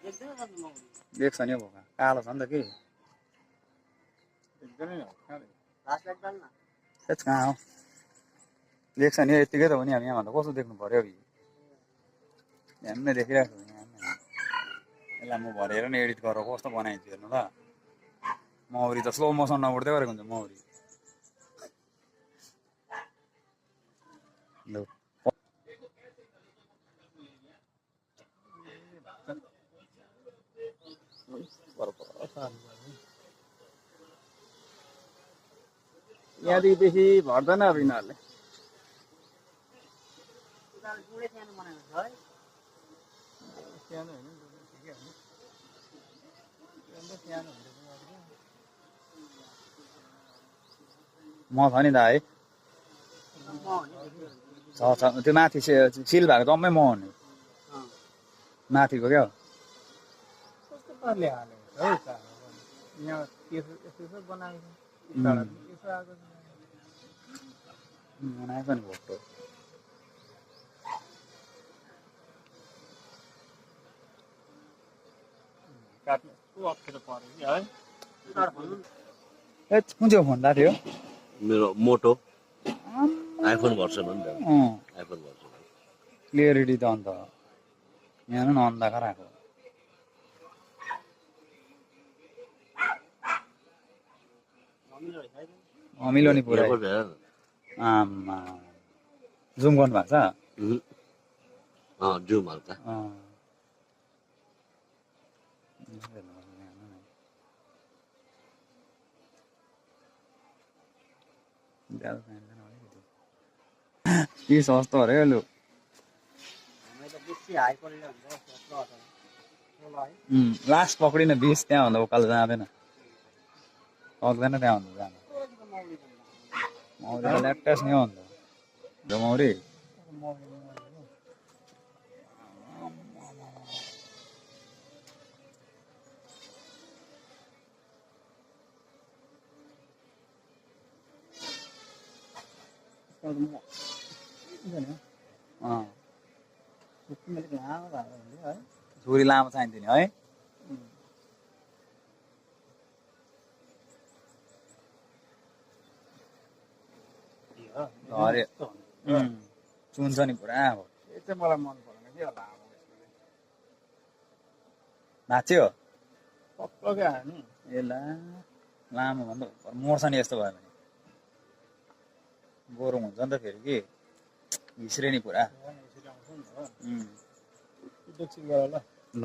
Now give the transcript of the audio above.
देख्छ नि बोका कालो छ नि त कि त्यस कहाँ हो देख्छ नि यतिकै त हो नि हामी यहाँभन्दा कस्तो देख्नु पर्यो ध्यानमै देखिरहेको छु यसलाई म भरेर नि एडिट गरेर कस्तो बनाइदिन्छु हेर्नु ल मौरी त स्लो मोसन नउड्दै गरेको हुन्छ मौरी लु यहाँदेखि बेसी भर्दैन अब यिनीहरूले म छ नि त है छ त्यो माथि सिल भएको जम्मै म हो नि माथिको क्या बनाएको नि फोटो कुन चाहिँ फोन थियो मेरो मोटो आइफोन भर्सन हो नि त आइफोन भर्सन क्लियरिटी त अन्त यहाँ न अन्धाकार आएको अमिलो नि पुरै आमा जुम गर्नु भएको छ जुम हल्का के सस्तो अरे लु लास्ट पक्रिन 20 त्यहाँभन्दा उकालो जाँदैन सक्दैन त्यहाँभन्दा जानु मौरी त ल्याक्टस नि हो अन्त मौरी छुरी लामो चाहिन्थ्यो नि है अरे चुन्छ नि पुरा अब मलाई मन परेन के लामो नाच्यो यसलाई लामो भन्दा मर्छ नि यस्तो भयो भने गोरु हुन्छ नि त फेरि कि हिस्रे नि पुरा ल